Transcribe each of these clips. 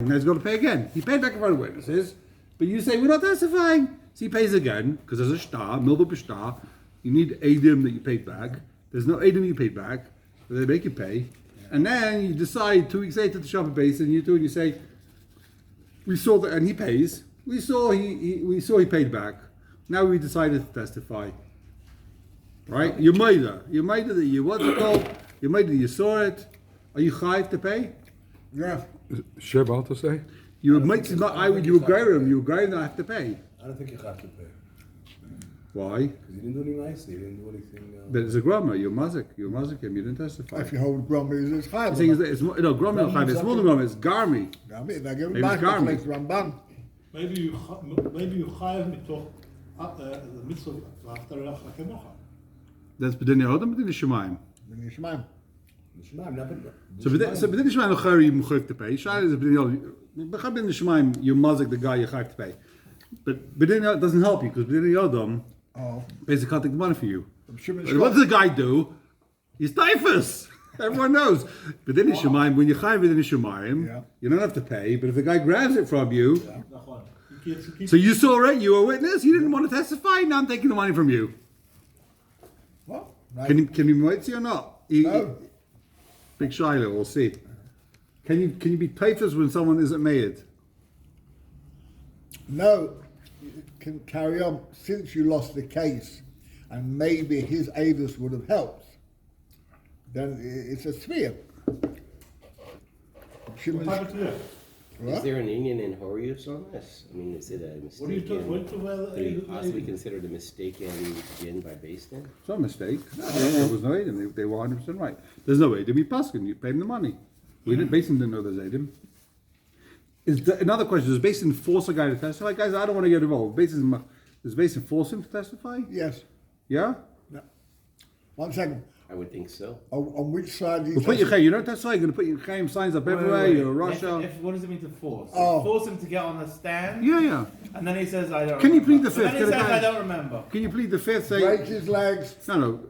Now he's got to pay again. He paid back in front of witnesses, but you say, we're not testifying. So he pays again, because there's a shtar, milva b'shtar. You need Adim that you paid back. There's no Adim you paid back, so they make you pay. And then you decide 2 weeks later to shop a base, and you say, we saw that, and he pays. We saw he paid back. Now we decided to testify. Right? You made that what's it called? You made it, you saw it. Are you chayiv to pay? Yeah. Sure about to say? You were Graham, I have to pay. I don't think you have to pay. Why? Because you didn't do anything nice, you didn't do anything... But it's a grandma, you're mazik him, you didn't testify. If you hold Grommy, it's high. It's more than grandma, it's garmi. Garmi, they give Maybe it back, it's Garmi. like Ramban. Maybe you hire me to the mitzvah after Lachakemocha. That's B'din Yehodim, B'din Shemaim. B'din Shemaim. So B'din Shemaim, L'chari, you mechayiv to pay. Shai is B'din Yehodim. B'din Shemaim, you mazik the guy you chayiv to pay. But B'din Yehodim doesn't help you, because B'din Yehodim basically can't take the money for you. But what does the guy do? He's typhus. Everyone knows. B'din Shemaim, when you chayiv B'din Shemaim, you don't have to pay, but if the guy grabs it from you, so you saw it, you were a witness, you didn't want to testify, now I'm taking the money from you. What? Can you wait or not? No. Big Shiloh, we'll see. Can you be typhus when someone isn't made? No. You can carry on. Since you lost the case, and maybe his aiders would have helped, then it's a sphere. Is there an Indian in Horius on this? I mean, is it a mistake? Could it possibly considered a mistaken begin by Basin? It's not a mistake. There was no Adim. They were 100% right. There's no Adim. You Paskin. You paid them the money. Basin didn't know there's Adim. Another question, does Basin force a guy to testify? Guys, I don't want to get involved. Does Basin force him to testify? Yes. Yeah? No. 1 second. I would think so. On which side do you Well, put your you don't testify, you're going to put your Chaim signs up everywhere, you're Russia. What does it mean to force? Oh. Force him to get on the stand? Yeah. And then he says, I don't Can you remember. plead the fifth? And then he says, I don't remember. Can you plead the fifth? Say, break his legs? No.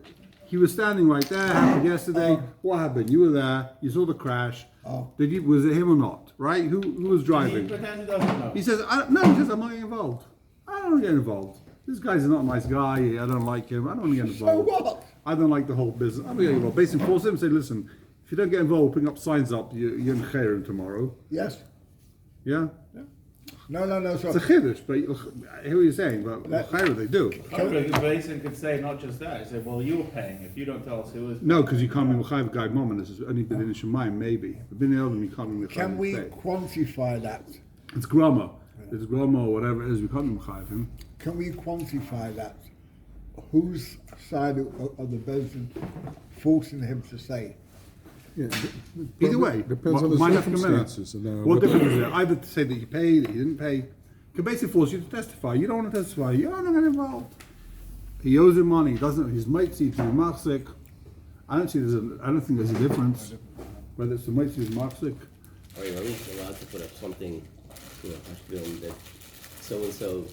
He was standing right there. Happened yesterday. What happened? You were there. You saw the crash. Was it him or not? Right? Who was driving? He pretends he doesn't know. He says, I'm not getting involved. I don't want to get involved. This guy's not a nice guy. I don't like him. I don't want to get involved. So what? I don't like the whole business. I'm going to get involved. Basically, force him. Say, listen, if you don't get involved, putting up signs up, you're in Chayrim tomorrow. Yes. Yeah. No. It's a chiddush, but I hear what you're saying. But Chayrim, they do. Basin could say not just that. He said, well, you were paying. If you don't tell us who is. No, because you can't be Mechayiv Guy Mom, and this is only been in Shemaim, maybe. But been in you can't be Mechayiv. Can we quantify that? It's Groma. It's Groma or whatever it is, we can't be Mechayiv him. Can we quantify that? Whose side of the Basin forcing him to say? Yeah, Either way, depends on the circumstances. What difference is there? Either to say that you paid, that you didn't pay. Can basically force you to testify. You don't want to testify. You're not get involved. He owes him money. He doesn't. His matzi to machzik. I don't think there's a difference whether it's the matzi or machzik. Are you allowed to put up something to a film that so and so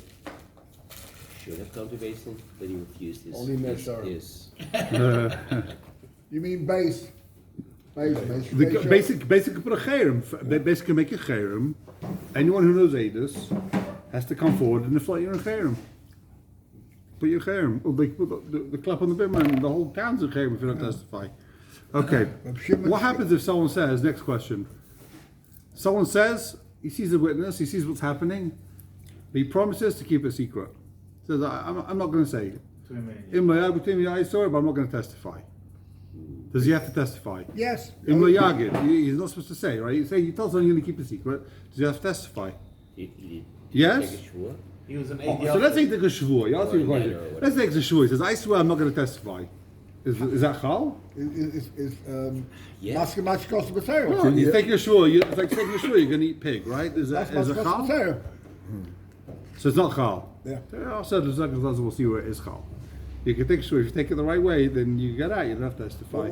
should have come to Basin, but he refused his? Only Meshar. You mean base? Basically put a chayrim. Basically make a chayrim. Anyone who knows Adis has to come forward and deflate your chayrim. Put your chayrim. Or they put the clap on the bimmer and the whole town's a chayrim if you don't testify. Okay. What happens if someone says, next question. Someone says, he sees a witness, he sees what's happening, but he promises to keep it secret. He says, I'm not going to say it. Between me, I saw it, but I'm not going to testify. Does he have to testify? Yes. In Yagid, he's not supposed to say, right? You tell someone you're going to keep it secret. Does he have to testify? Yes? Take a shvua? He was an So let's say take a shvua. You ask me a question. Let's take a shvua. He says, I swear I'm not going to testify. Is that chal? Yes. Maskemash material. No, you take your shvua. It's like taking a shvua. You're going to eat pig, right? Is it chal? So it's not chal. Yeah. Also, we'll see where it is chal. You can take shvua. If you take it the right way, then you get out. You don't have to testify.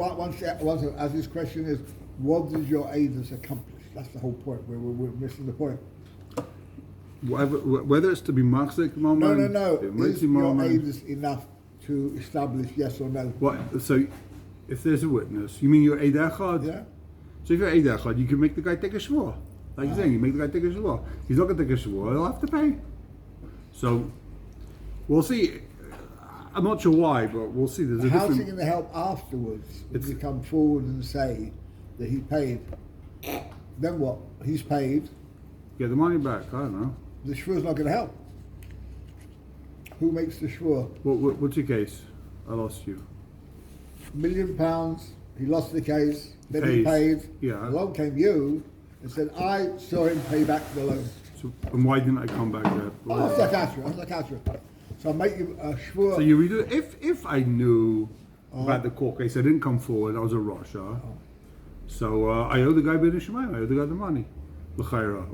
As his question is, what does your aiders accomplish? That's the whole point. We're missing the point. Whether it's to be machzik moment. No. Is your aiders enough to establish yes or no? What? So, if there's a witness, you mean you're Eid Echad? Yeah. So if you're Eid Echad, you can make the guy take a shvua. Like you're saying, you make the guy take a shvua. He's not going to take a shvua, he'll have to pay. So, we'll see. I'm not sure why, but we'll see. There's a How's he different... going to help afterwards if It's- you come forward and say that he paid? Then what? He's paid. Get the money back, I don't know. The shvua's not going to help. Who makes the shvua? What's your case? I lost you. £1 million. He lost the case. Then he Pays. paid. Yeah. Along came you and said, I saw him pay back the loan. So, and why didn't I come back there? Oh, that's zakatra. So I make you a shvua. So you redo it. If I knew about the court case, I didn't come forward. I was a Russia. So I owe the guy Ben Shemaim. I owe the guy the money. L'chaira.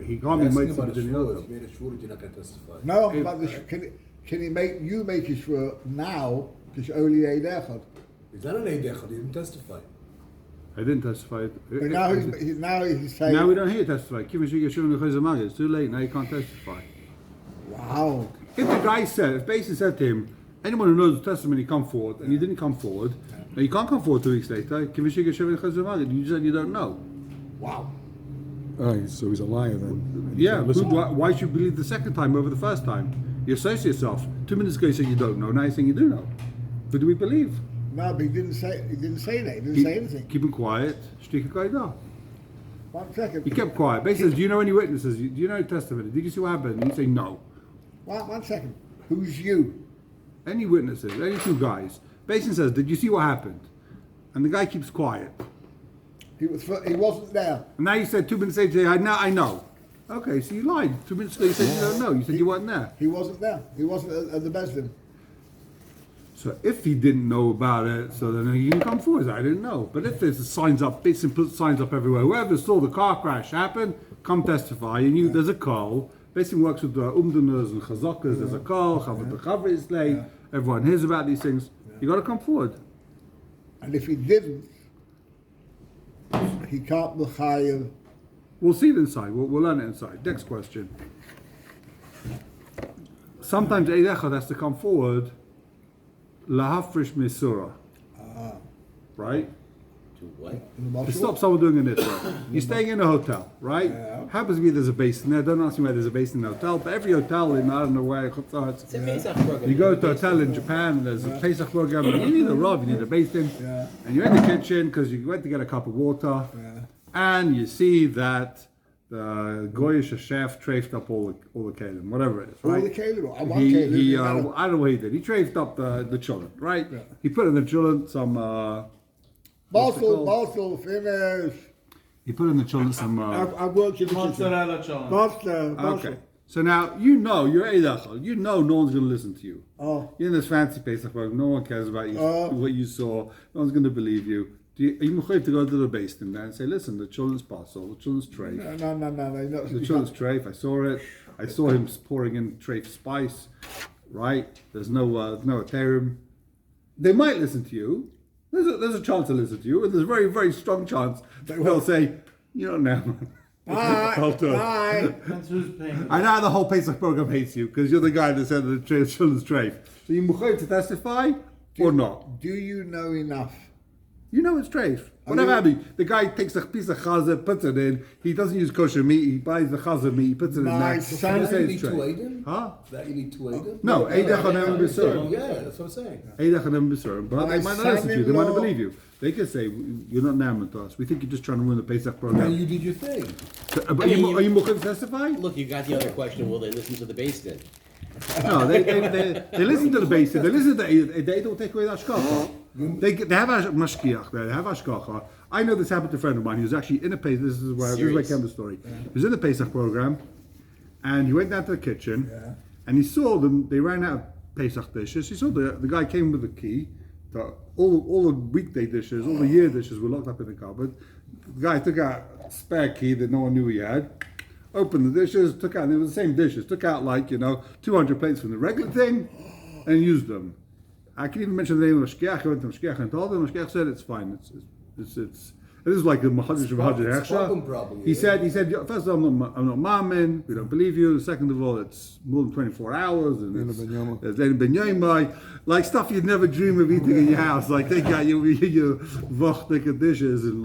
He can't be made Asking about a something shvur, else. if you made a shvur, you're not going to testify. No, I'm about the can he make you make a shvua now? Because only a dechad. He's not an Eidechad, he didn't testify. I didn't testify. But now he's saying. Now we don't hear testify. It's too late. Now you can't testify. Wow. If the guy said, if Basin said to him, anyone who knows the testimony come forward, and you didn't come forward, now you can't come forward 2 weeks later. You said you don't know. Wow. Oh, so he's a liar then. Yeah, Listen. why should you believe the second time over the first time? You associate yourself. 2 minutes ago you said you don't know, now you're saying you do know. But do we believe? No, but he didn't say that. He didn't say anything. Keep him quiet. Shtika qaida. 1 second. He kept quiet. Basin says, do you know any witnesses? Do you know testimony? Did you see what happened? And you say no. 1 second. Who's you? Any witnesses, any 2 guys. Basin says, did you see what happened? And the guy keeps quiet. He wasn't there. And now you said 2 minutes later, I know. Okay, so you lied. 2 minutes ago you said you don't know. You said you weren't there. He wasn't there. He wasn't at the Besdin. So if he didn't know about it, so then he can come forward. I didn't know. But if there's signs up, Basin puts signs up everywhere. Whoever saw the car crash happen, come testify. And you, there's a call. Basin works with the umdaners and chazakas. There's a call. Chavat the Chavar is late. Everyone hears about these things. You got to come forward. And if he didn't, he can't be chayav. We'll see it inside. We'll learn it inside. Next question. Sometimes Eid Echad has to come forward. Lahafrish Misura. Right? To what? To stop someone doing a nitwa. You're staying in a hotel, right? Happens to be there's a basin there. Don't ask me where there's a basin in the hotel, but every hotel in I don't know where. It's a Pesach program. You go to a hotel in Japan, and there's a Pesach program, and you need a rov, you need a basin, and you're in the kitchen because you went to get a cup of water, and you see that the Goyish chef traced up all the kelim, whatever it is, right? All the kelim. I want He kelim. I don't know what he did. He traced up the cholent, right? He put in the cholent some. Bostel, finish. He put in the cholent some. I've worked in the kitchen. Mozzarella challenge. Bostel. Okay. So now you know you're Eidachal. You know no one's going to listen to you. Oh. You're in this fancy Pesach program. No one cares about you, what you saw. No one's going to believe you. Are you mechayiv to go to the base there and say, listen, the children's parcel, the children's treif. No. The children's treif. I saw it. I saw him pouring in treif spice. Right? There's no aterim. They might listen to you. There's a chance to listen to you, and there's a very, very strong chance that they'll say, you don't know. Bye. That's who's paying. I know the whole Pesach program hates you because you're the guy that said the children's treif. So you mechayiv to testify or not? Do you know enough? You know it's treif. Whatever happened, the guy takes a piece of chazer, puts it in. He doesn't use kosher meat. He buys the chazer meat. He puts it in My there. son- You say You it's need two treif. Aiden? Huh? That you need two Aiden? No, Eidach Hanem B'Surim. Yeah, that's what I'm saying. Eidach Hanem B'Surim. But they My might not listen to you. They might not son-in-law- believe you. They can say, you're not named to us. We think you're just trying to ruin the Pesach And program. you did your thing. So, I but mean, are you Mukhav to testify? Look, you got the other question. Will they listen to the base then? No, they listen to the basis. They listen to they don't take away the ashkacha. They have a mashkiach. They have ashkacha. I know this happened to a friend of mine. He was actually in a Pesach. This is where I came to the story. He was in the Pesach program, and he went down to the kitchen, and he saw them. They ran out of Pesach dishes. He saw the guy came with the key. All the weekday dishes, all the year dishes were locked up in the cupboard. The guy took out a spare key that no one knew he had. Opened the dishes, took out, they were the same dishes, took out 200 plates from the regular thing and used them. I can even mention the name of Mashkiach. I went to Mashkiach and told him, Mashkiach said it's fine. It is like the Mahadrish of It's problem problem, He yeah. said, first of all, I'm not Ma'amin, we don't believe you. Second of all, it's more than 24 hours and Leila it's ben Yoma. Leila ben Yoma. Like stuff you'd never dream of eating in your house. Like they got your vochtika dishes and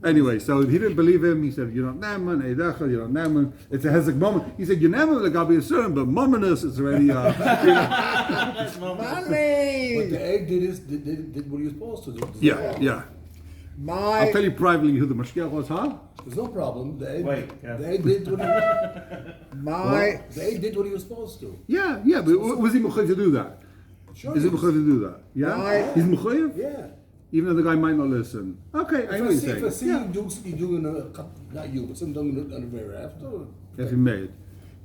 Anyway, so he didn't believe him. He said, "You don't naman, eidecha, you don't naman." It's a hezek moment. He said, "You naman like I'll be a certain, but mominus is already." Money. But the egg did what he was supposed to do. Yeah. I'll tell you privately who the mashgiach was, huh? There's no problem. The egg, Wait, yeah. the egg did what My the egg did what he was supposed to. Yeah, but was he mechayiv to do that? Sure. Is he mechayiv to do that? Yeah, Why? he's mechayiv. Yeah. Even though the guy might not listen. Okay, I know what you're If I saying. see Yeah, you doing not you, but some doing it on the very after. if he made.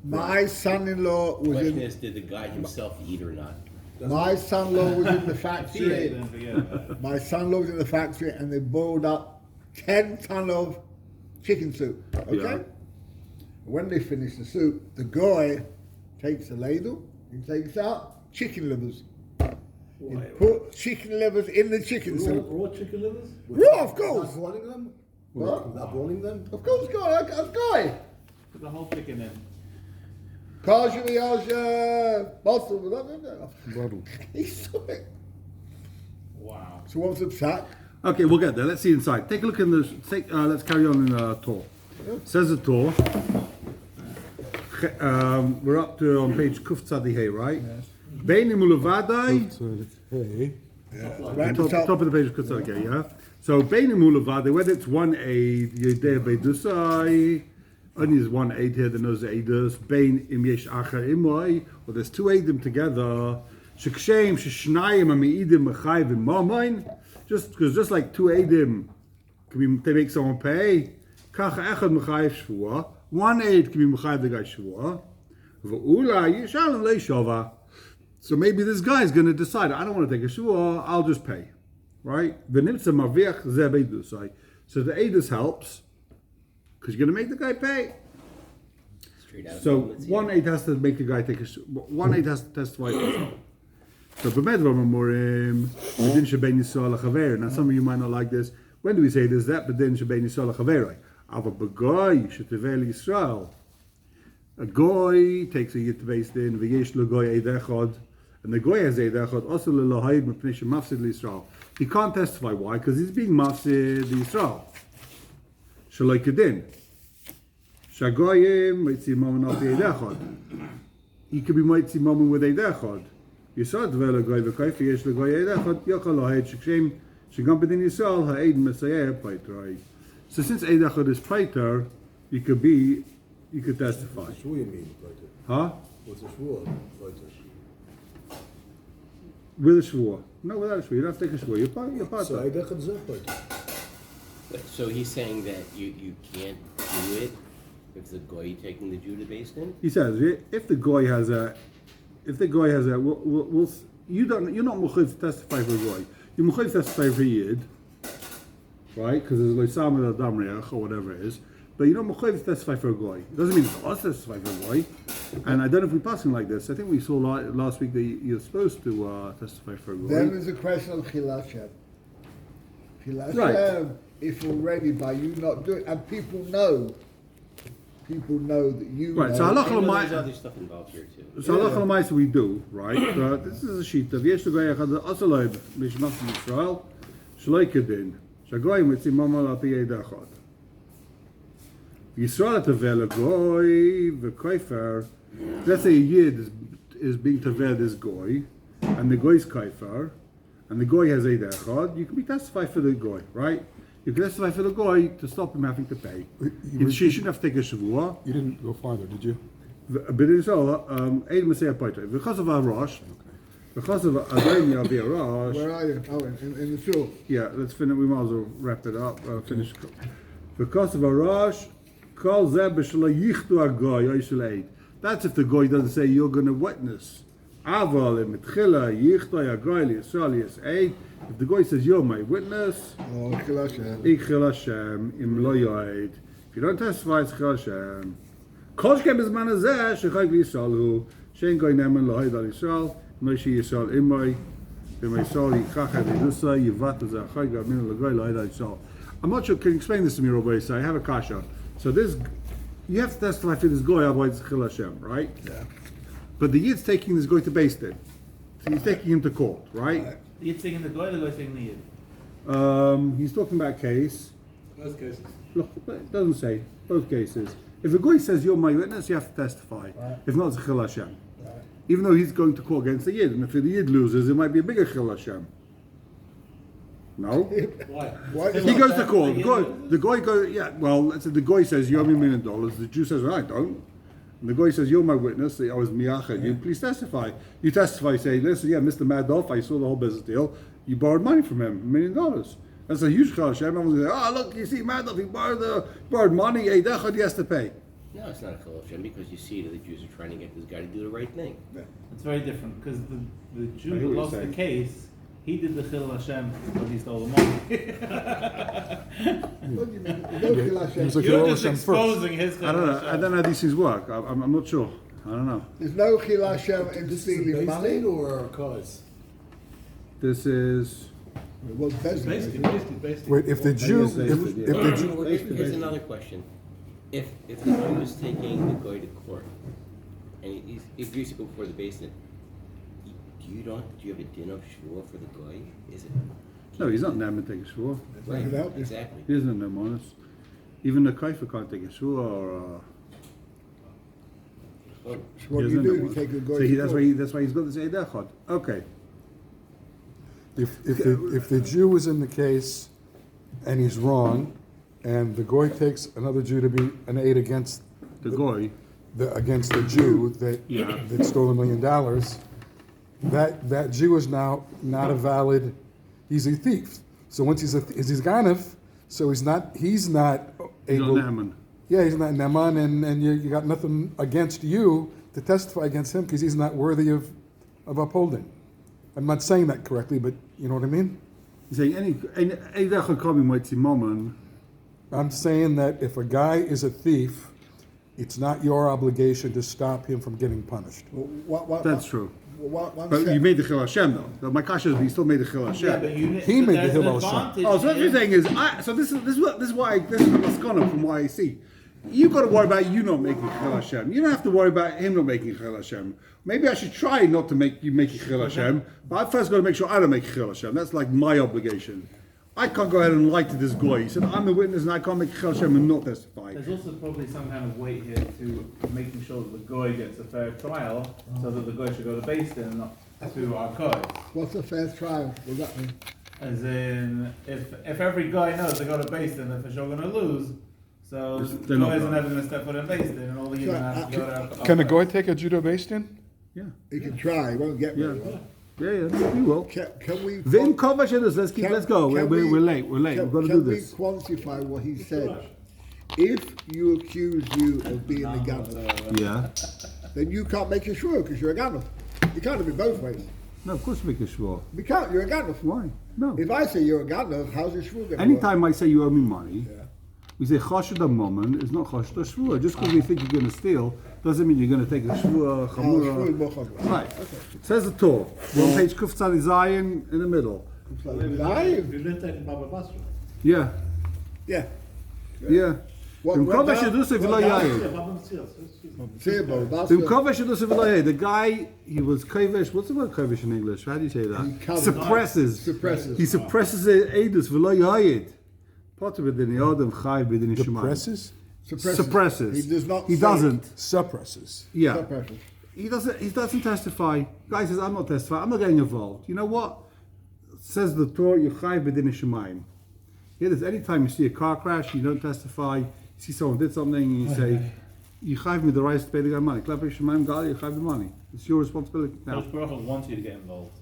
my son-in-law was Question in. is, did the guy himself eat or not? My son-in-law was in the If he ate, factory. then forget about it. My son-in-law was in the factory, and they boiled up 10 ton of chicken soup. Okay. Yeah. When they finish the soup, the guy takes a ladle and takes out chicken livers. He put chicken livers in the chicken soup. Raw chicken livers? Raw, of course. Not boiling them? What? Not boiling them? Of course, guy. Put the whole chicken in. Partially, bottle. Bottle. He saw it. Wow. So what's the sack? Okay, we'll get there. Let's see inside. Take a look in the. Let's carry on in the Torah. Says the Torah. We're up to on page Kuf Tzadihei, right? Beinim ulevadai. So it's hey. Right at the Top of the page of Kuf Tzadihei, yeah. So beinim ulevadai, whether it's one aid, yedei beidusai. Only there's one aid here that knows the aidus. Bein im yesh acher imoi, or there's two aidim together. Shekshem sheshnayim amiidim mechayiv imamoin. Just like two aidim they make someone pay. Kach echad mechayiv shvua. One aid can be mechayiv the guy shvua. V'ula yishalem leishova. So maybe this guy is going to decide, I don't want to take a shvua, I'll just pay, right? V'nimtza marviach zeh beidusai. So the aidus helps because you're going to make the guy pay. Straight out of So Talmud, one aid has to make the guy take a one aid has to testify. So b'medvar mamorim b'din shebein yisrael lachaver. Now some of you might not like this. When do we say this? That b'din shebein yisrael lachaver. Ava b'goy shetevel Yisrael. A goy takes a yit based in v'yesh l'goy eid echad, and the goy has eid echad also l'lohayid mepnei shemafsid l'Yisrael. He can't testify. Why? Because he's being mafsid Yisrael. Shaloi kedin. Shagoyim mitzim moment not eid echad. He could be mitzim moment with eid echad. Yisrael tevel l'goy v'kayf v'yesh l'goy eid echad yochal lahayid shekshem shegam b'din Yisrael ha'eid mesayeh paitrai. So since eid echad is paiter, you could testify. What's the shvua you mean, Peter? Huh? What's the shvua, Peter? With a shvua. No, without a shvua. You don't have to take a shvua. You're part So of I it. did Peter. So he's saying that you can't do it if the goy taking the Judah based in? He says, if the goy has a, you're not mechuyev to testify for a goy. You're mechuyev to testify for a yid, right? Because there's loisam adam reach or whatever it is. But you're not mechuyev to testify for a goy. It doesn't mean it's us to testify for a goy. And I don't know if we're passing like this. I think we saw last week that you're supposed to testify for a goy. Then there's a question of Chilashem. Chilashem, Right. if already by you not doing, and people know that you Right, know. so halacha I know l'mai- there's other stuff involved here too. So halacha l'maisa we do, right? This is a sheet of yesh l'goy echad asaloy mishmat Yisrael shloi kedin shagoy mitzim mamal al pi eid echad. Yisrael tevel goy v'koifer. Let's say a yid is being tevel this goy, and the goy is koifer, and the goy has eid echad. You can be testified for the goy, right? You can testify for the goy to stop him having to pay. She shouldn't have to take a shavua. You didn't go farther, did you? But in Israel, Eid Messiah Paiter. Because of our Rosh, because of Adrenia of Rosh. Where are you? Oh, in the shul. Yeah, let's finish. We might as well wrap it up. Finish. Because of our Rosh, call Zeb Yichtu Agoy Oishel Eid. That's if the goy doesn't say you're going to witness. Aval Mitchila Yichtu Agoy Yisrael Yis Eid. If the goy says you're my witness, Oh, Chilashem. Ichil Hashem Im Lo Yoed. If you don't testify, it's Chil Hashem. Kol shkem b'zman hazeh shechayk l'Yisrael hu she'en goy ne'emen lo ha'id al Yisrael Moshe Yisrael imoi v'meisol yichach ha'vidusa yivat hazeh achayk v'amin l'goy lo ha'id al Yisrael. I'm not sure, can you explain this to me, Rabbi? So I have a kasha. So this, you have to testify for this goy, otherwise it's Chil Hashem, right? Yeah. But the yid's taking this goy to Beis Din. So he's taking him to court, right? You're taking the goy, the guy's taking the yid. He's talking about a case Both cases. Look, it doesn't say. Both cases. If a guy says you're my witness, you have to testify. Right. If not, it's a chil Hashem. Right. Even though he's going to court against the Yid, and if the Yid loses, it might be a bigger chil Hashem. No? Why? Why He goes to court. The guy goes, yeah, well, let's say the guy says, you owe me $1 million. The Jew says, well, I don't. And the guy says, you're my witness. I was miyachad. You please testify. You testify, say, listen, yeah, Mr. Madoff, I saw the whole business deal. You borrowed money from him, $1 million. That's a huge chil Hashem. Everyone's going to say, oh, look, you see, Madoff, he borrowed money. Hey, he has to pay. No, it's not a chil Hashem because you see that the Jews are trying to get this guy to do the right thing. It's very different because the I Jew hear who what you're lost the saying. case, he did the chil Hashem, but he stole the money. What do you mean? No chil Hashem. There's a You're chil just Hashem first. exposing his chil I don't know. Hashem. I don't know how these things work. I'm not sure. I don't know. There's no chil Hashem in This is a stealing base money. state or cause? This is... It was Basically, basically. Wait, if the Jew, yes, they if did, yeah. the Jew, Here's another question. If the Jew is taking the guy to court and he agrees to go before the basin, do you have a din of shvua for the guy? Is it? No, he's not Naaman take a shvua. Right. Help you. Exactly. He isn't a Naaman. Even the kaifa can't take a shvua or... So what do he you isn't do? a You Naaman. take a guy So to that's court. why he's got this Eid Echad. Okay. if the Jew is in the case and he's wrong, and the goy takes another Jew to be an aid against The goy. against the Jew that Yeah. that stole $1 million, that Jew is now not a valid. He's a thief. So once he's ganav, so he's not He's not able. Naaman. Yeah, he's not Naaman, and you got nothing against you to testify against him because he's not worthy of upholding. I'm not saying that correctly, but you know what I mean? He's saying any Eid Echad can't be mighty Mammon. I'm saying that if a guy is a thief, it's not your obligation to stop him from getting punished. That's true. One But you sec- made the Chil Hashem though. My kasha is he still made the Chil Hashem. Yeah, but He made the there's Hillel an Hashem. advantage Oh, so what here. you're saying is, this is why this is maskana from what I see. You got to worry about you not making Chil Hashem. You don't have to worry about him not making Chil Hashem. Maybe I should try not to make you make Chil Hashem, but I first got to make sure I don't make Chil Hashem. That's like my obligation. I can't go ahead and lie to this guy. He said I'm the witness and I can't make Chil Hashem and not testify. There's also probably some kind of weight here to making sure that the goy gets a fair trial, so that the goy should go to Beis Din and not to our code. What's a fair trial? What does that mean? As in, if every guy knows they go to Beis Din, they're for sure going to lose. So They're not guys are going. never going to step foot in Beis Din, and all the years have to go to our Can a goy take a judo based in? Yeah, He can try. He won't get yeah, very well. yeah. You will. Can we? Vim cover shadows. Let's go. can We're late. We're late. We've got to do this. Can we quantify what he said? If you accuse you of being a gunner, Yeah. then you can't make a shvur because you're a gunner. You can't have it both ways. No, of course we make a shvur. We can't. You're a gunner. Why? No. If I say you're a gunner, how's your shvur going to Anytime I say you owe me money, Yeah. we say chashad moment is not chashad shvur. Just because we think you're going to steal doesn't mean you're going to take a shvur chamura. Right. Says the Torah. We're on page Kuf Tzadi Zion in the middle. Live? You learned that in Baba Basra. Yeah. Yeah. Yeah. What- Vim what cover down- shadus what v'lo down- yayin. Yeah, Baba Basra. Excuse me. Sebo, that's Vim the- cover shadus v'lo yayin. The guy, he was kovesh. What's the word kovesh in English? How do you say He that? covers. Suppresses. Suppresses. He suppresses the edus v'lo yayin. Potter b'din yodem chayv b'din shemayim. Depresses? Suppresses. He does not. He say- doesn't. Suppresses. Yeah. Suppresses. He doesn't testify. Guy says, I'm not testifying, I'm not getting involved. You know what? Says the Torah, Yuchai b'din shemayim. Here, there's any time you see a car crash, you don't testify, you see someone did something, and you say, Yuchai me the right to pay the guy money. Klaper shemayim, God, Yuchai the money. It's your responsibility. Now, Coach Baruch wants you to get involved.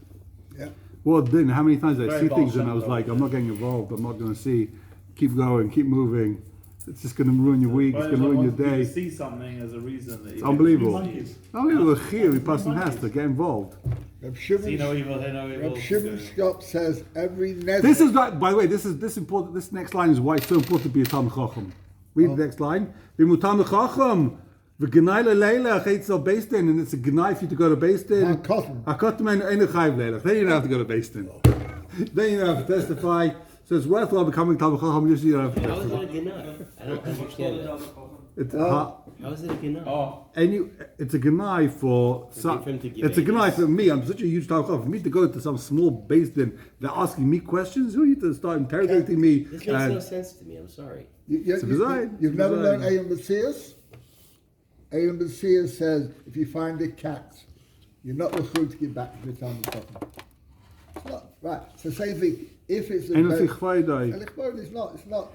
Yeah. well, then, how many times I Very see things and I Baal was Shem like, Tov. I'm not getting involved, I'm not going to see. Keep going, keep moving. It's just going to ruin your week, it's going to ruin your day. You see something as a reason that you It's unbelievable. Monkeys. Unbelievable. Here, every person has to get involved. Reb see no Shimon, evil, hear no evil. Reb Shimon Scott says every never. This is like, by the way, this important. This next line is why it's so important to be a Talmid Chacham. Read the next line. V'mu Talmid Chacham v'genai leilach eitzel Beis Din, and it's a genai for you to go to Beis Din. Hakotam and ein chayv leilach. Then you don't have to go to Beis Din. Then you don't have to testify. So it's worthwhile becoming Talmid Chacham. Just you don't have to How is testify. that a genai? I don't understand that. It's How is it a ginai? Oh, it's a gnai for him to give it's a gnai aides. for me. I'm such a huge talker. For me to go to some small base din, they're asking me questions. Who are you to start interrogating me? This makes no sense to me. I'm sorry. It's a design. You've It's a never design. learned Ayan Basias? Ayan Basias says, if you find a cat, you're not required to give back to the time of It's not, right. So same thing, if it's a Ain't base- nothing chvaydai. it's not.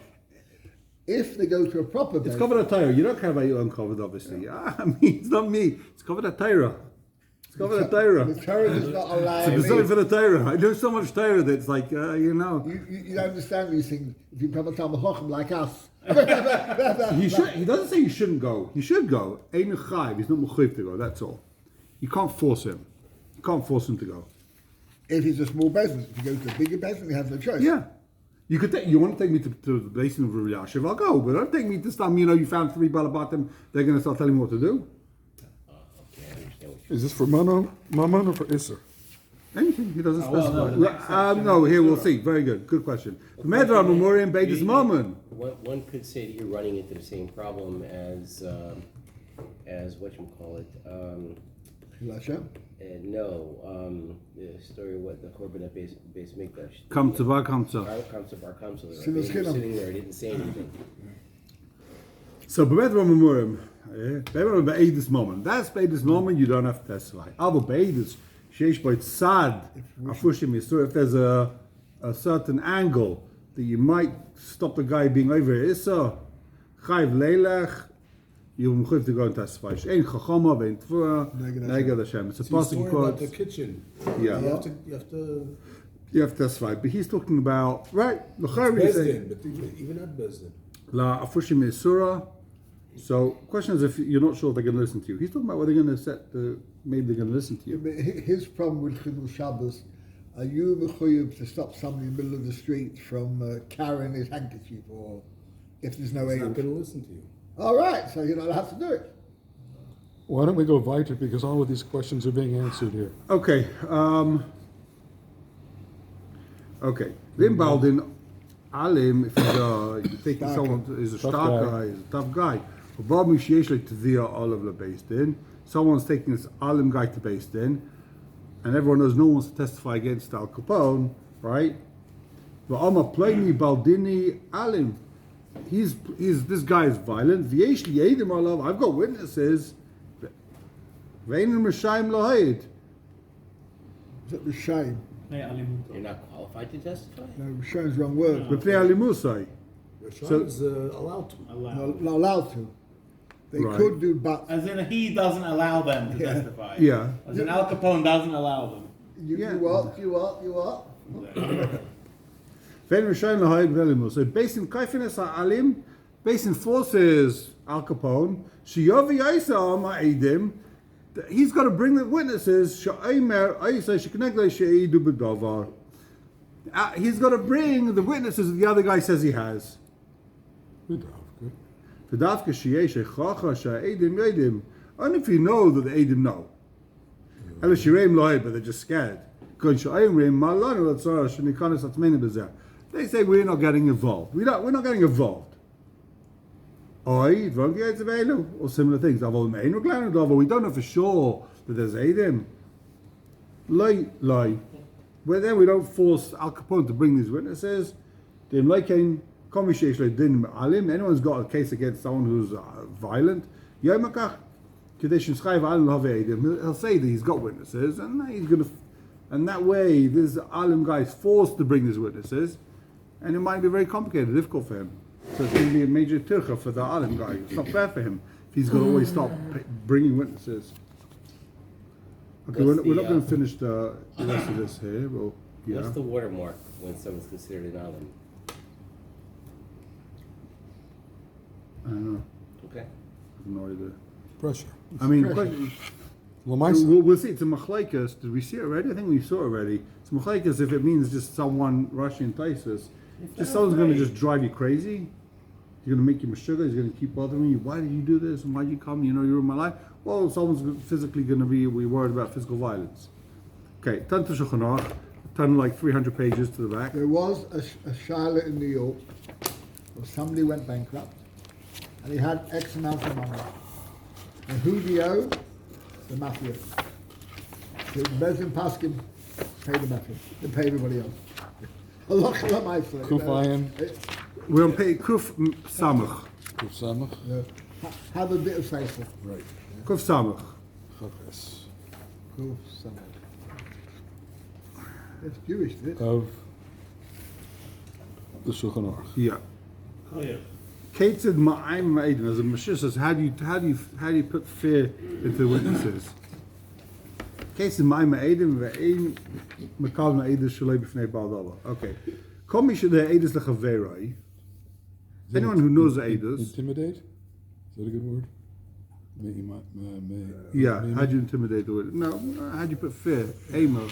If they go to a proper It's base, covered at Torah. You don't care about your own covered, obviously. I mean, it's not me. It's covered at Torah. It's covered at Torah. the Torah does not allow It's a design for the Torah. I know so much Torah that it's like, you know. you don't understand these things. If you become a Talmud Chacham like us, He should. He doesn't say he shouldn't go. He should go. Ein chayv. He's not mechuyev to go. That's all. You can't force him. You can't force him to go. if he's a small business, if you go to a bigger business, he has no choice. Yeah. You could. You want to take me to the basin of Rabbi Yashiv? I'll go. But don't take me to some. You know, you found 3 balabatim. They're going to start telling me what to do. Okay, I understand what Is this for Mammon or for Isser? Anything. He doesn't well, specify. no, the next section No. is Here we'll Surah. see. Very good. Good question. Medra Memorim Beidis Mammon. One could say that you're running into the same problem as whatchamacallit. Hashem. The story of what the Korban at base Mikdash. Come to Bar Kamsa. Bar Kamsa. Sinner, sinner. Sitting there, didn't say anything. So B'medra Memorim. Beidis Mammon. That's Beidis Mammon. You don't have to testify. Aber Beidis. Sheish by Tzad. Afushim Yisur. If there's a certain angle that you might stop the guy being over Issa, Chayv Leilach, you're mechuyev to go and testify. Ein chachama, vein tfura, neged Hashem. It's a See, the passing story about quote. the kitchen. Yeah. You have to. You have to testify. But he's talking about, right, l'chayr he's saying, Bezdin, but even at Bezdin. La afushim Yisura. So, question is if you're not sure if they're going to listen to you. He's talking about whether they're going to maybe they're going to listen to you. But his problem with Chilul Shabbos, are you mechuyev to stop somebody in the middle of the street from carrying his handkerchief, or if there's no He's not aid? going to listen to you. All right, so you're not allowed to do it. Why don't we go weiter, because all of these questions are being answered here. Okay. Okay. Limbaldin Alim, if you're taking someone who's a Tough stark guy. guy, he's a tough guy. Someone's taking this Alim guy to Beis Din, and everyone knows no one wants to testify against Al Capone, right? Baldini Alim. He's this guy is violent. I've got witnesses. Is it the shame? You're not qualified to testify? No, shame's the wrong word. Rashawn's allowed to. Not allowed to. They Right. could do, but as in he doesn't allow them to testify. Yeah. As in Al Capone doesn't allow them. you what? So based in Kaifines Alim, based in forces Al Capone, Shiyovi Aisa Ama Eidim, he's got to bring the witnesses. He's got to bring the witnesses that the other guy says he has. Good. Only if you know that the Eidim know. But they're just scared. They say we're not getting involved. We're not getting involved. Or similar things. We don't know for sure that there's Eidim. Lie. Well, then we don't force Al Capone to bring these witnesses. Anyone's got a case against someone who's violent. He'll say that he's got witnesses, and that way this Alim guy is forced to bring these witnesses, and it might be very complicated, difficult for him. So it's going to be a major tircha for the Alim guy. It's not fair for him if he's got to always stop bringing witnesses. Okay, we're not going to finish the rest of this here. Well, yeah. What's the watermark when someone's considered an Alim? I don't know. Okay. I have no idea. Pressure. I mean, Lamaisa. we'll see. It's a machlaikas. Did we see it already? I think we saw it already. It's machlaikas if it means just someone rushing Taisus. Just someone's going to just drive you crazy. He's going to make you mashuga. He's going to keep bothering you. Why did you do this? And why did you come? You know, you ruined my life. Well, someone's physically going to be worried about physical violence. Okay, turn to Shulchan Aruch. Turn like 300 pages to the back. there was a Charlotte in New York where somebody went bankrupt, and he had X amount of money. And who do you owe? The mafia. So Bezin Paskin pay the mafia. They pay everybody else. A lot of my say. Kufayan. We're on pay Kuf Samach. Kuf Samach. Have a bit of say-so. Right. Kuf Samach. Chafes. Cool, something. It's Jewish, isn't it? Of the Shulchan Aruch. Yeah. Oh, yeah. Kate said, "Ma'ayim ma'edim." As a Mashiach says, how do you put fear into the witnesses? Kate said, "Ma'ayim ma'edim ve'ein mekal ma'edus shalei b'fnei Baal Dala." Okay. Kol mi shedei edus lechaveroi. Anyone who knows the edus. Intimidate? Is that a good word? Yeah. How do you intimidate the witness? No. How do you put fear? Amo.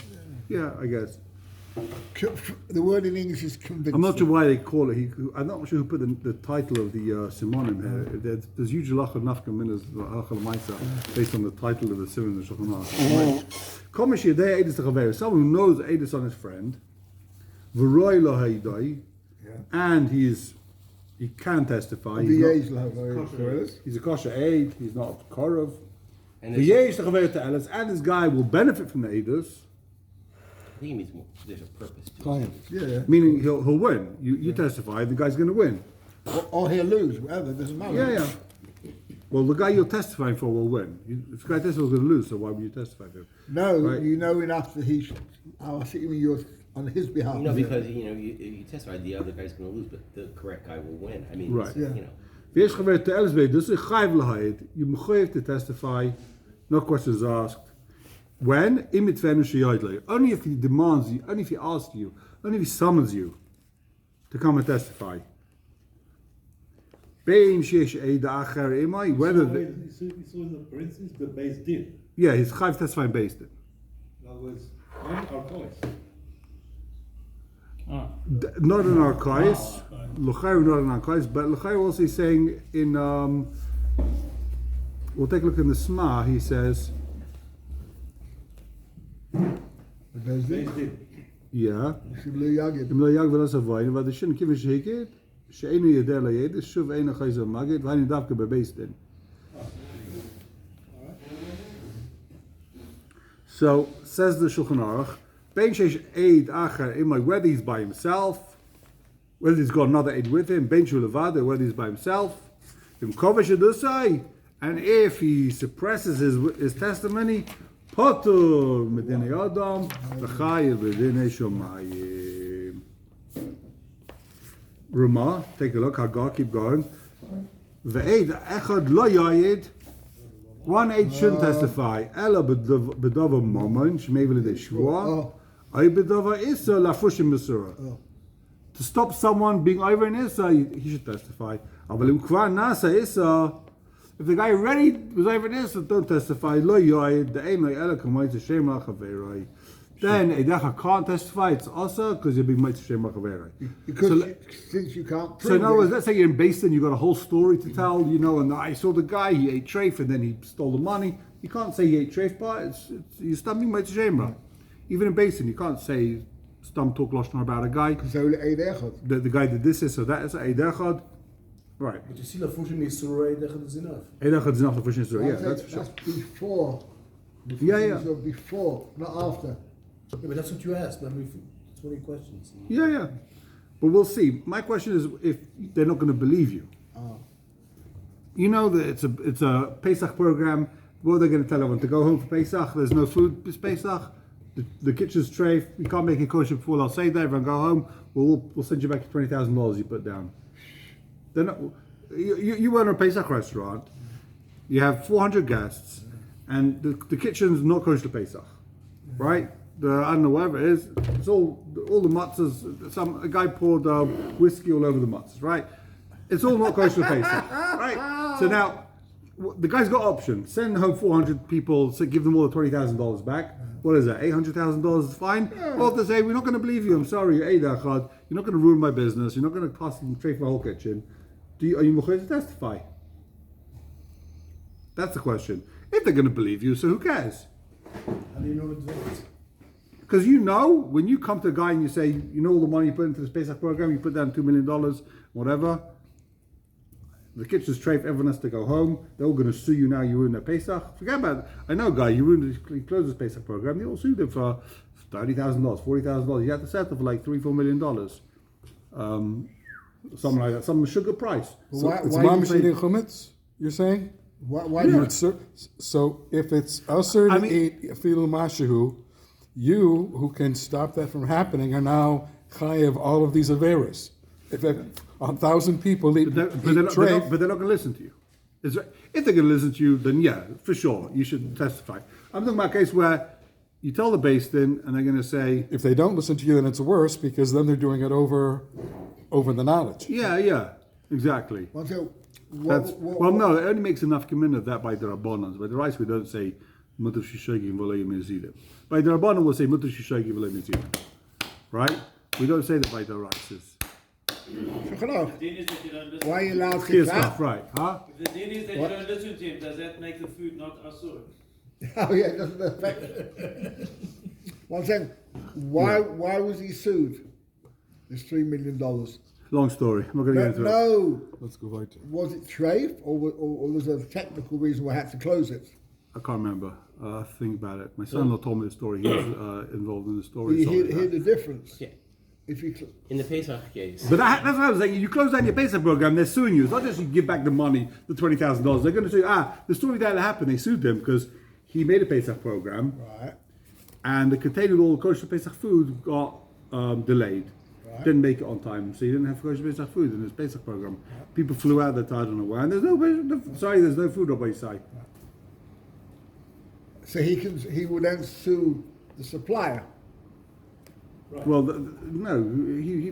Yeah, I guess. The word in English is convincing. I'm not sure why they call it. I'm not sure who put the title of the Simonim here. There's huge halacha nafka minas halacha l'maisa based on the title of the Simon of the Shulchan Aruch. Komishi yedei edus lechaveroi. Someone who knows edus on his friend, v'roi lo haidai, and he can testify. He's a kosher aid. He's not a korov. And V'yesh lechaveroi te'eles, and this guy will benefit from the edus. I think it means more, there's a purpose to it. Client. Yeah. Meaning he'll win. You testify, the guy's going to win. Or he'll lose, whatever, it doesn't matter. Yeah. Well, the guy you're testifying for will win. If the guy testifies is going to lose, so why would you testify for him? No, Right. you know enough that he should. I see you mean you're on his behalf. No, because you testify, the other guy's going to lose, but the correct guy will win. I mean, Right. it's, Yeah. V'yesh chaver te'eles ve'edus chayv l'hayid. You mechayev to testify. No questions asked. When? Only if he demands you, only if he asks you, only if he summons you to come and testify. Whether He saw in the parentheses the base did. yeah, he's chayv testifying based it. In other words, when our choice. Not in our kais, l'chayr not in our kais, but l'chayr also is saying in we'll take a look in the Sma. He says, Base Base did. yeah. should lo yagid. אם לא יג ולא סבוין, והדשן כיוון שהגד, שאינו יודע לידע, שוב אין חייזר מגד, והיינו דווקא בבייס דין. So, says the Shulchan Aruch, בין שיש aid אחר, whether he's by himself, whether he's got another aid with him, בין שהוא לבד, whether he's by himself, אם כובש הדוסai, and if he suppresses his testimony, Potur medinei Adam, v'chayev medinei Shomayim. Ruma, take a look. Hagar, keep going. Ve'ed echad lo yayid. One aid shouldn't testify. Ela b'dava momon shmei v'lidei shvua. Ay b'dava issa lafushim b'sura. To stop someone being over in issa, he should testify. Avalim kvar nasa issa. If the guy already was over this, don't testify. Lo yoyed the ein lo ela kamoy to shem lachaveroi. Then edacha can't testify. It's also because you're being made to shem lachaveroi. Because since you can't prove So in other words, it, let's say you're in Beis Din, you've got a whole story to tell, and I saw the guy, he ate treif and then he stole the money. You can't say he ate treif, but you're still being made to shem ra. Even in Beis Din, you can't say stum talk lashon about a guy. because only eight echad. The guy did this, so that is eidechad. Right. But you see, the Fushim Yisroel, that is enough. Eidechad is not the first story. Yeah, That's that's for sure. before. Yeah. So before, not after. Yeah, but that's what you asked. I mean, 20 questions. Yeah. But we'll see. My question is if they're not going to believe you. You know that it's a Pesach program. What are they going to tell everyone? To go home for Pesach? There's no food this Pesach? The kitchen's treif. You can't make a kosher before I'll say that. Everyone go home. We'll send you back $20,000 you put down. They're not, you run a Pesach restaurant. You have 400 guests. And the kitchen's not kosher to Pesach. Right? I don't know whatever it is. It's all the matzahs. A guy poured whiskey all over the matzahs, right? It's all not kosher to Pesach, right? So now the guy's got options. Send home 400 people, so give them all the $20,000 back. What is that? $800,000 is fine. Or if they say we're not going to believe you. I'm sorry, you're not going to ruin my business. You're not going to cost and trade my whole kitchen. Are you going to testify? That's the question. If they're going to believe you, so who cares? How do you know in advance? Because when you come to a guy and you say, all the money you put into this Pesach program, you put down $2 million, whatever, The kitchen's treif, everyone has to go home. They're all going to sue you now. You ruined their Pesach. Forget about it. I know, guy. You ruined. He closed his Pesach program. They all sued him for $30,000, $40,000. You had to settle for like $3-4 million. Something like that. Some sugar price. So Why- it's why mamish you say- eating chumetz, you're saying? Why You do would so if it's usher I to mean- eat filu mashahu, you who can stop that from happening are now chayav all of these averas. If 1,000 people eat, But they're not treif, going to listen to you. If they're going to listen to you, then yeah, for sure, you should testify. I'm talking about a case where you tell the Beis Din and they're going to say, if they don't listen to you, then it's worse because then they're doing it over the knowledge. yeah, exactly. Well, so, That's, no, it only makes enough commitment of that by the Rabbanans. By the rights, we don't say Mutter Shishagi V'Lei Mezidim. By the Rabbanan, we'll say Mutter Shishagi V'Lei Mezidim. Right? We don't say that by the rights. Shulchan Din is that you don't listen. Why are you allowed to Clear clap? stuff, right? Huh? If the din is that you don't listen to him, does that make the food not asur? Oh yeah, it doesn't affect it. Well, I'm saying, why was he sued? It's $3 million. Long story. I'm not going to get into it. No, Let's go right. was it treif or was there a technical reason why I had to close it? I can't remember. Think about it. My son-in-law told me the story. He was involved in the story. You something hear like the that. difference. Yeah. If you In the Pesach case, But that's what I was saying. You close down your Pesach program, they're suing you. It's not just you give back the money, the $20,000. They're going to say, the story that happened, they sued him because he made a Pesach program right, and the container with all the kosher Pesach food got delayed. Right. Didn't make it on time, so he didn't have kosher Pesach food in his Pesach program. People flew out that I don't know why, and there's no food on my side. so he would then sue the supplier. Well, no,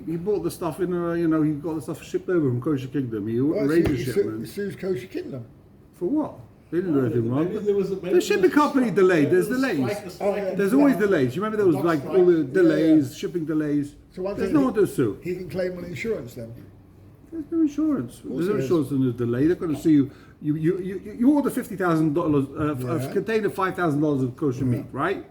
he bought the stuff in, he got the stuff shipped over from Kosher Kingdom. He Well, arranged the he shipment. sues Kosher Kingdom. For what? They didn't do anything wrong. Maybe there was a- maybe The there shipping was a company strike. delayed. Maybe There's there was a delays. strike, a strike. Oh, yeah. There's always delays. You remember there was Dock like strike. all the delays, Yeah. shipping delays. So one There's thing no he- one to sue. He can claim on insurance then. There's no insurance. There's no there is. insurance in the delay. They're going to sue you. You order $50,000, a Yeah. container $5,000 of kosher meat, right?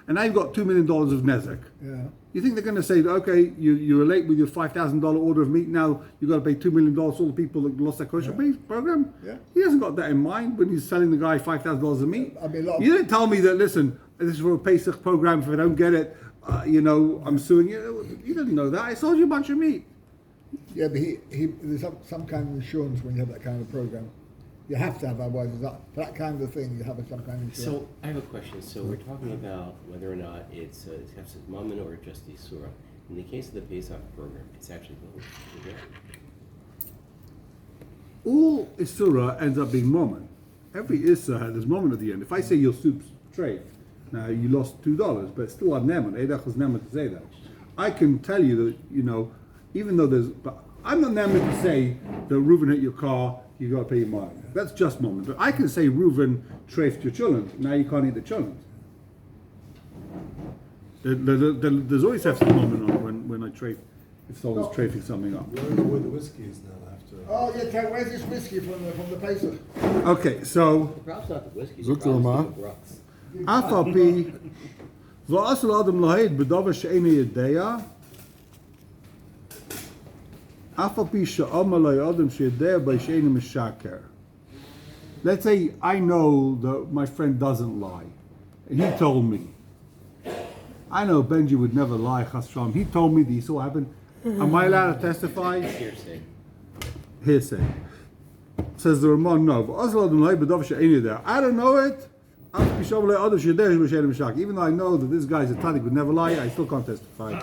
And now you've got $2 million of nezek. Yeah. You think they're going to say, okay, you were late with your $5,000 order of meat, now you've got to pay $2 million to all the people that lost their kosher meat program? Yeah. He hasn't got that in mind when he's selling the guy $5,000 of meat. I mean, a lot of- You didn't tell me that, listen, this is for a Pesach program, if I don't get it, I'm suing you. You didn't know that. I sold you a bunch of meat. Yeah, but there's some kind of insurance when you have that kind of program. You have to have, otherwise, for that kind of thing, you have some kind of insurance. so I have a question. So we're talking about whether or not it's Hefsek Mammon or just the Surah. In the case of the Pesach program, it's actually both. Is it? All Isura ends up being Momen. Every Issa has Momen at the end. If I say your soup's trade, now you lost $2, but still have Neman. Eidach was Neman to say that. I can tell you that, even though but I'm not Neman to say that Reuven hit your car, you got to pay your money. That's just Momen. But I can say Reuven trafed your children, now you can't eat the children. There's always have some Momen on when I trafe, if someone's trafing something up. We don't know where the whiskey is now after. Oh, yeah, Ken, where's this whiskey from the Pesach? Okay, so The problem's not the whiskey. Zuk The problem's Rama. the Brooks. אף על פי, ואסור לאדם להעיד בדבר שאינו יודע, אף על פי שאומר לו אדם שיודע בי שאינו משקר. Let's say I know that my friend doesn't lie. And he told me. I know Benji would never lie, Chas Shalom. He told me this all happened. Am I allowed to testify? Hearsay. Hearsay. Says the Ramon, no. V'asur l'adam lahid b'davar she'eino יודע. I don't know it. Even though I know that this guy's a tzaddik would never lie, I still can't testify.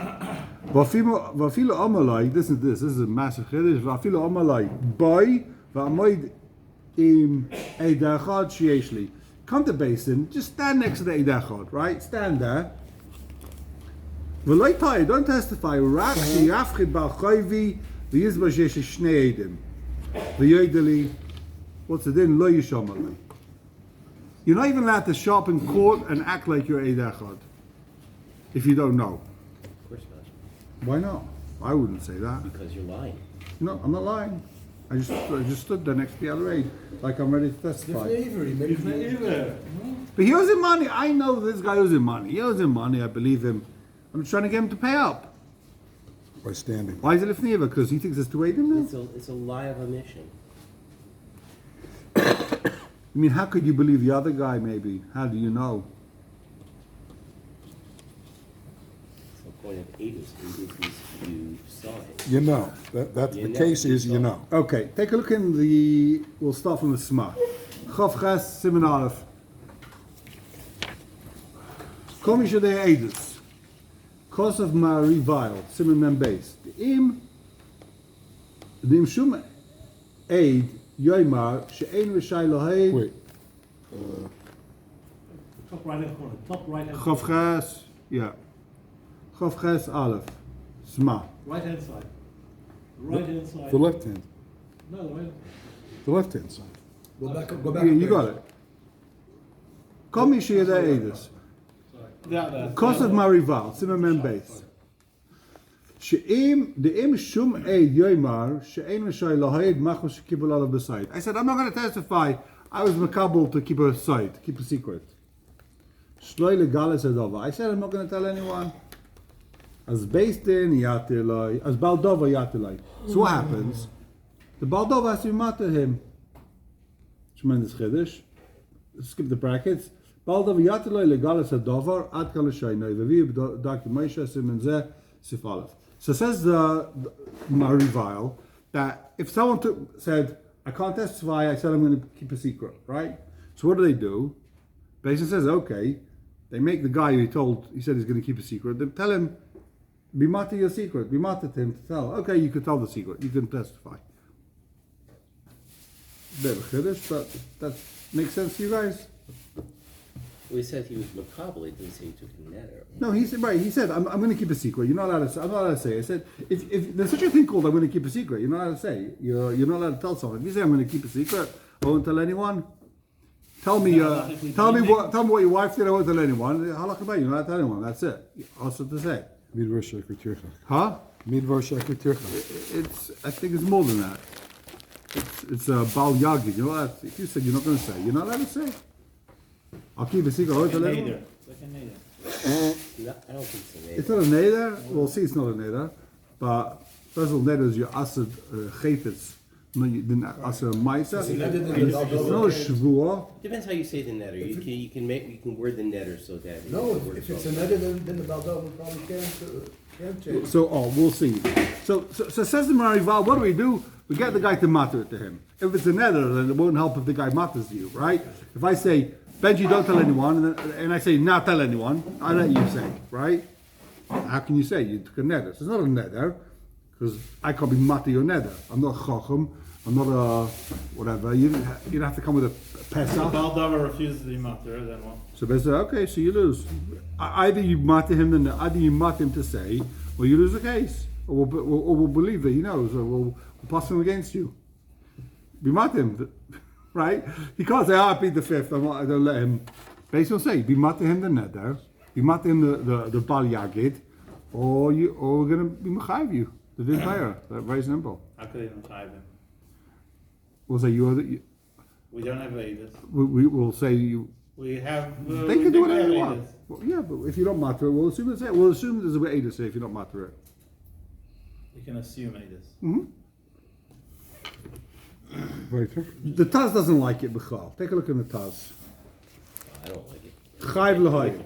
Vafilu amalai, listen to this is a massive chiddush. Vafilu amalai, boy, va'amoid im eidachad sheyesh li. Come to basin, just stand next to the eidachad, right? Stand there. V'loi tai, don't testify. Rak sheyafchid ba'chayvi v'yizba sheyesh shnei edim. V'yoydeli, what's it in? Lo yisham alai. You're not even allowed to show up in court and act like you're Eid Echad if you don't know. Of course not. Why not? I wouldn't say that. Because you're lying. No, I'm not lying. I just stood there next to the other aide like I'm ready to testify. Avery, maybe. But he owes him money. I know this guy owes him money. He owes him money. I believe him. I'm trying to get him to pay up. By standing. Why is it Lifneva? Because he thinks there's two Eidim now? It's a lie of omission. I mean, how could you believe the other guy, maybe? How do you know? So the point of Adis is you saw it. You know. That's You the know, case you is you saw. know. Okay, take a look in the, we'll start from the Sma. Chav Ches Siman Aleph. Kol mi shedei Adis. Kosav Mari Vile, Siman Mem Beis. Dim Shum Eid Yoimar She'ein Rishai Lohei. Wait. Top right hand corner. Top right hand Chav Ches, yeah. Chav Ches Aleph. Sma. Right hand side. Right hand side. The left hand. No, the right. The left hand side. Go back. You got it. Kol mi shedei Adis. Kosav Mari Vile, Siman Mem Beis. She'im de'im shum eid yoimar she'ein rishai lahaid machos shekibul alav b'sayid. I said, I'm not going to testify. I was makabel to keep a side, to keep a secret. Shloi legalis adova. I said, I'm not going to tell anyone. As based in yatilai, as baldova yatilai. So what happens? The baldova has to be mad to him. Tremendous chiddush. Skip the brackets. Baldova yatilai legalis adovar ad kal shaynai v'vi b'daki Moshe simen zeh sif aleph. So says the Marivile that if someone said, I can't testify, I said I'm going to keep a secret, right? So what do? Basin says, okay. They make the guy who he said he's going to keep a secret, they tell him, be mata your secret, be mata to him to tell. Okay, you can tell the secret, you can testify. Bit of a chiddush, but that makes sense to you guys? Well, he said he was macabre. He didn't say he took a netter. No, he said, right, he said, I'm going to keep a secret. You're not allowed to say, I'm not allowed to say. I said, if there's such a thing called I'm going to keep a secret, you're not allowed to say. You're not allowed to tell someone. If you say I'm going to keep a secret, I won't tell anyone. Tell me what your wife did, I won't tell anyone. Halakha about you, not allowed to tell anyone. That's it. Also to say. Midvar sheker tircha. Huh? Midvar sheker tircha. I think it's more than that. It's a bal yagid. You're not allowed to, if you said you're not going to say, you're not allowed to say. I'll keep a secret. I won't tell anyone. No, I don't think so. It's not a neder. We'll see it's not a neder. But first of all, neder is your asad chayfetz. No, you didn't asad maisa. It's not a shvuah. Depends how you say the netter. You can word the netter so that. No, if it's a negative, then the Baldova probably can't change. So, we'll see. So says the Marival, what do? We get the guy to matter it to him. If it's a neder, then it won't help if the guy matters you, right? If I say, Benji, don't tell anyone, and I say, not tell anyone, I let you say, right? How can you say? You took a neder. So it's not a neder, because I can't be matter your neder. I'm not a chacham, I'm not a whatever. You'd have to come with a pesach. Baldova refuses to be matter, then what? So they say, okay, so you lose. Either you matter him to say, or you lose the case. Or we'll believe that he knows, or we'll pass him against you. Be matter him. Right? He can't say, I plead the fifth, I don't let him. Basically say, be matter him the neder, be matter him the bal yagid, or we're going to be mechayiv you. The din player. Very simple. How could even try them? We'll say We don't have Vedas. we will say you. We have. They can do whatever they want. Well, yeah, but if you don't matter it, we'll assume it's it. We'll assume there's a way to say if you don't matter it. You can assume Vedas. Mm-hmm. Weiter. The Taz doesn't like it, B'chal. Take a look in the Taz. I don't like it. Chayv l'hoyd.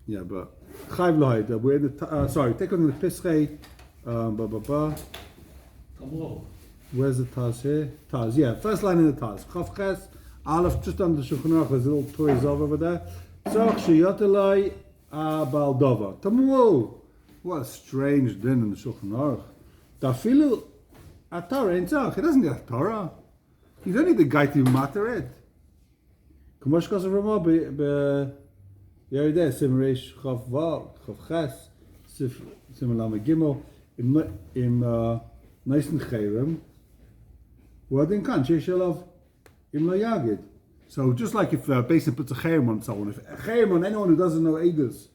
Yeah, but Chayv l'hoyd. We're the sorry. Take a look at the Pischei. Where's the Taz here? Taz. Yeah, first line in the Taz. Chav Ches Aleph, just under the Shulchan Aruch. There's a little toys over there. Tzach sheyotelai baldova. Tamu. What a strange din in the Shulchan Aruch. Dafilu. A Torah ain't tzach. He doesn't get a Torah. You don't need the guy to matter it. K'mosh kosav Ramah b'Yerideh sim reish chav val chav ches sim lama gimel im neisen chayrim wording kan sheish alav im lo yagid. So just like if Basin puts a chayrim on someone, if a chayrim on anyone who doesn't know Eidos,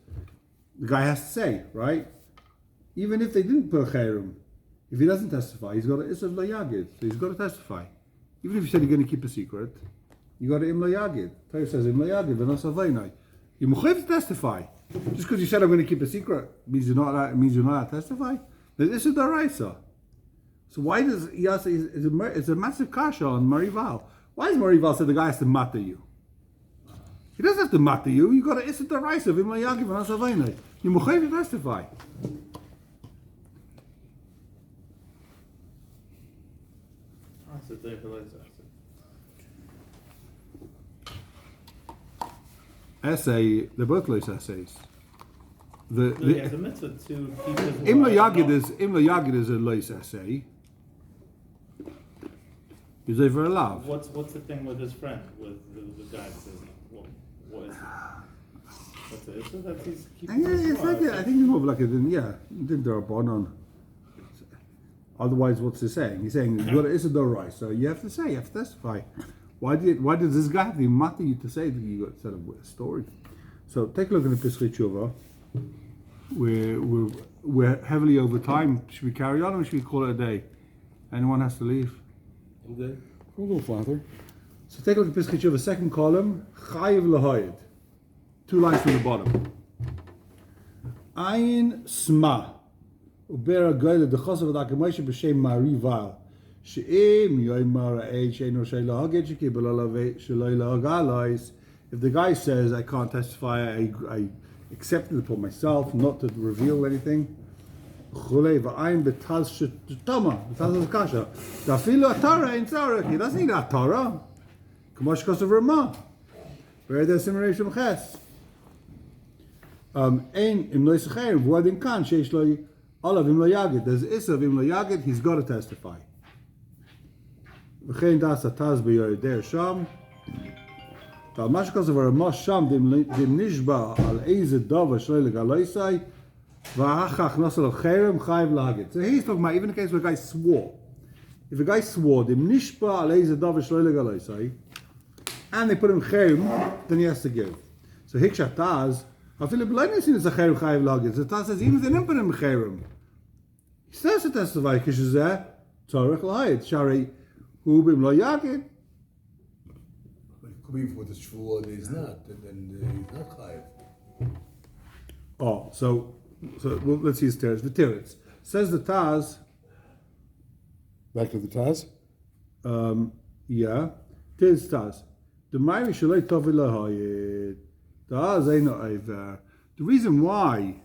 the guy has to say, right? Even if they didn't put a chayrim, if he doesn't testify, he's got to Isav lo yagid. So he's got to testify. Even if you said you're going to keep a secret, you got to im lo yagid. Torah says im lo yagid v'nos avaynai. You're mechuyev to testify. Just because you said I'm going to keep a secret means you're not allowed to testify. This is the Raisa. So why does he ask? It's a massive kasha on Marival. Why is Morival said the guy has to matter you? He doesn't have to matter you. You got to issue the rice of him like Yaakov and Asavainai. You muchayiv to testify. That's a different Essay, they're both lois essays. The mitzvah to keep his Imla word. Yagid is a lois essay. He's over a love. What's the thing with his friend, with the guy that says, what is it? What's it? So that he's keeping his It's word. like I think it's more of like a didn't there a bond on. Otherwise, what's he saying? He's saying you got to issue the rice, so you have to say, you have to testify. Why did this guy have to matter you to say that you got set up with a story? So take a look at the Pesach Tshuva. We're heavily over time. Should we carry on or should we call it a day? Anyone has to leave. I'm good. Cool, Father. So take a look at Pesach Tshuva, second column, Chayiv L'Hoyed. 2 lines from the bottom. Ayin Sma. Ubera Goyle the Chosav Adakamoshe B'Shem Marival. She'im Yoymar Ha'ed She'eno She'lo Haged Shekibel Alav She'lo Hagalois. If the guy says, I can't testify, I accepted it upon myself, not to reveal anything. Chulei v'ayin b'taz shetama, b'taz kasha. Dafilu atara in tzarek. He doesn't need atara. K'mosh kosav Ramah. Where there's simulation ches. Ein im lo yisachayim v'adin kan sheish lo olav im lo yagid. There's isav im lo yagid. He's got to testify. V'chein das ataz b'yoyder sham. K'mosh kosav Ramah sham dim nishba al eize dava shlo legaloisai. So he's talking about even in the case where a guy swore. If a guy swore, and they put him cherem, then he has to give. So Hikshat Taz, the Taz says even if they didn't put him cherem, he says to testify because he's there. Tzarech l'hayid shari hu bim lo yagid. But it could be with the shvur and he's not, and then he's not chayiv. Oh, so well, let's see his teretz. The teretz says the Taz. Back to the Taz. Yeah, tis Taz. The Ma'iri Shalei Tovi Lahayid. Taz Eino Eiver. The reason why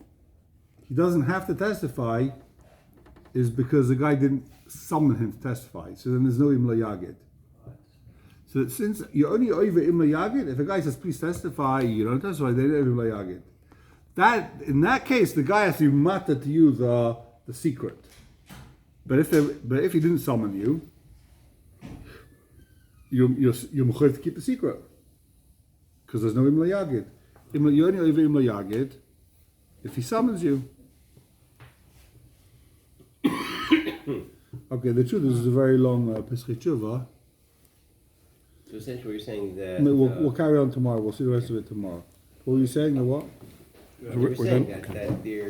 he doesn't have to testify is because the guy didn't summon him to testify. So then there's no Imla Yagid. So that since you're only over Imla Yagid, if a guy says please testify, you don't testify, they don't have Imla Yagid. That in that case, the guy has to matter to you the secret. But if he didn't summon you, you're mechuyev to keep the secret because there's no imla yagid. You're only over imla yagid if he summons you. Okay, the truth is, this is a very long Pesach Tshuva. So essentially, you're saying that We'll carry on tomorrow. We'll see the rest of it tomorrow. What were you saying? Or what? you're saying that there